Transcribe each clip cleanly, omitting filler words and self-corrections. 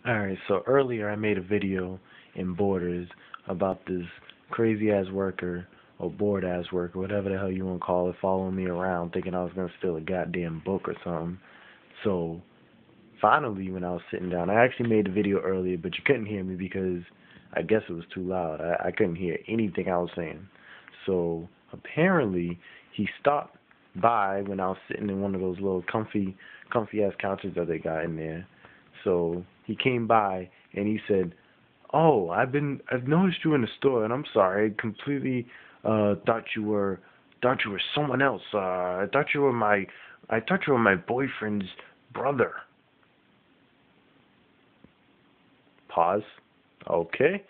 Alright, so earlier I made a video in Borders about this crazy ass worker or bored ass worker, whatever the hell you want to call it, following me around thinking I was going to steal a goddamn book or something. So finally, when I was sitting down, I actually made the video earlier, but you couldn't hear me because I guess it was too loud. I couldn't hear anything I was saying. So apparently, he stopped by when I was sitting in one of those little comfy ass couches that they got in there. So he came by and he said, "Oh, I've noticed you in the store, and I'm sorry, I completely thought you were someone else. I thought you were my boyfriend's brother." Pause. Okay.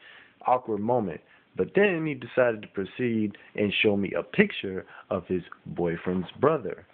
Awkward moment. But then he decided to proceed and show me a picture of his boyfriend's brother.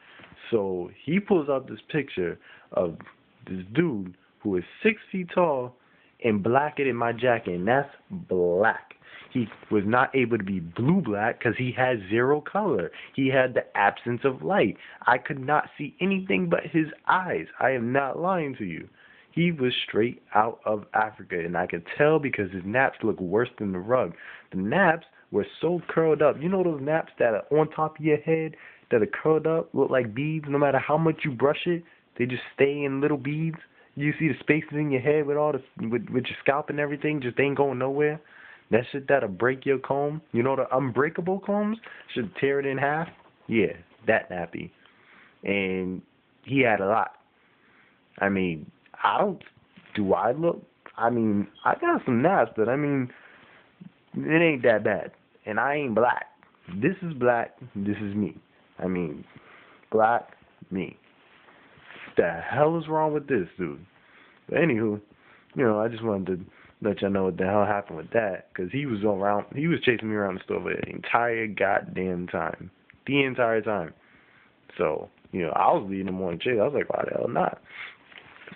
So he pulls out this picture of this dude who is 6 feet tall and blacker than my jacket, and that's black. He was not able to be blue black because he had zero color. He had the absence of light. I could not see anything but his eyes. I am not lying to you. He was straight out of Africa, and I could tell because his naps looked worse than the rug. The naps were so curled up. You know those naps that are on top of your head that are curled up, look like beads. No matter how much you brush it, they just stay in little beads. You see the spaces in your head with all the with your scalp and everything, just ain't going nowhere. That shit that'll break your comb. You know the unbreakable combs should tear it in half. Yeah, that nappy. And he had a lot. I mean, I don't. Do I look? I mean, I got some naps, but I mean, it ain't that bad. And I ain't black. This is black. This is me. I mean, black, me. The hell is wrong with this, dude? But anywho, I just wanted to let y'all know what the hell happened with that, because he was around. He was chasing me around the store for the entire goddamn time. The entire time. So, I was leading him on the chase. I was like, why the hell not?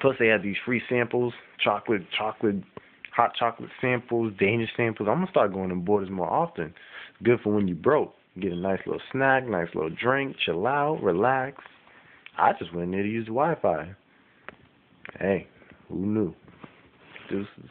Plus, they had these free samples, hot chocolate samples, dangerous samples. I'm gonna start going to Borders more often. Good for when you broke. Get a nice little snack, nice little drink, chill out, relax. I just went in there to use the Wi-Fi. Hey, who knew? Deuces.